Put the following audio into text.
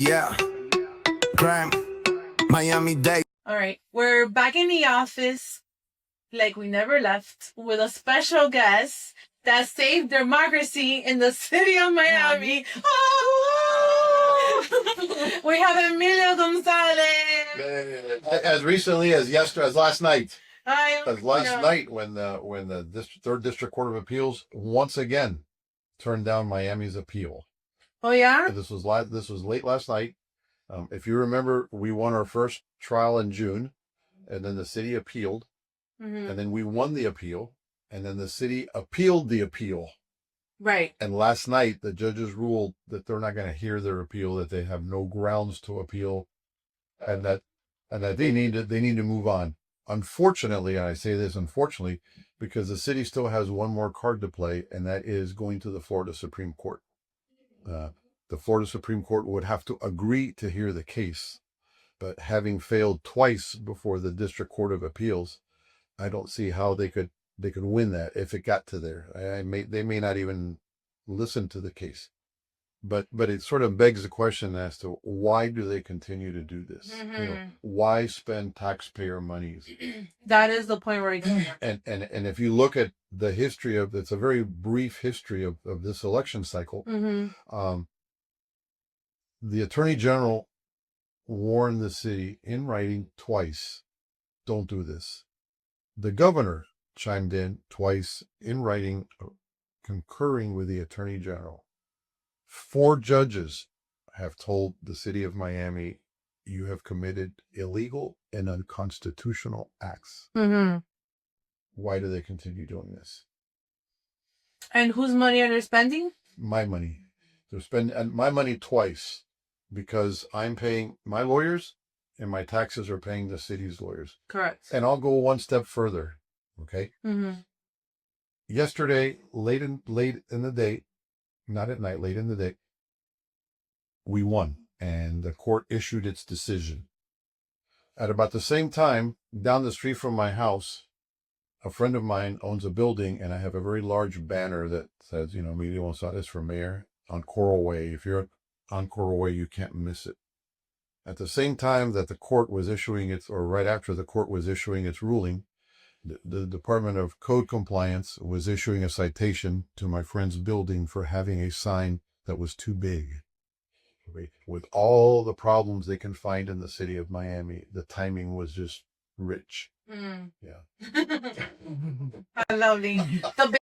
Yeah, crime, Miami-Dade. All right, we're back in the office like we never left with a special guest that saved democracy in the city of Miami. Oh! We have Emilio Gonzalez. As recently as last night. Night When the third district court of appeals once again turned down Miami's appeal. Oh yeah. This was late last night. If you remember, we won our first trial in June, and then the city appealed, and then we won the appeal, and then the city appealed the appeal. Right. And last night, the judges ruled that they're not going to hear their appeal, that they have no grounds to appeal, and that they need to move on. Unfortunately, and I say this unfortunately, because the city still has one more card to play, and that is going to the Florida Supreme Court. The Florida Supreme Court would have to agree to hear the case, but having failed twice before the District Court of Appeals, I don't see how they could win that if it got to there. They may not even listen to the case. But it sort of begs the question as to why do they continue to do this? Why spend taxpayer monies? That is the point where and if you look at the history of, it's a very brief history of this election cycle. The Attorney General warned the city in writing twice, don't do this. The governor chimed in twice in writing, concurring with the Attorney General. 4 judges have told the city of Miami, you have committed illegal and unconstitutional acts. Why do they continue doing this? And whose money are they spending? My money. They're spending my money twice, because I'm paying my lawyers and my taxes are paying the city's lawyers. Correct. And I'll go one step further. Okay. Yesterday, late in the day, not at night, late in the day, we won, and the court issued its decision. At about the same time, down the street from my house, a friend of mine owns a building, and I have a very large banner that says, Emilio Gonzalez for mayor on Coral Way. If you're on Coral Way, you can't miss it. At the same time that the court was issuing right after the court was issuing its ruling, the Department of Code Compliance was issuing a citation to my friend's building for having a sign that was too big. With all the problems they can find in the city of Miami, the timing was just rich. Yeah. Lovely. The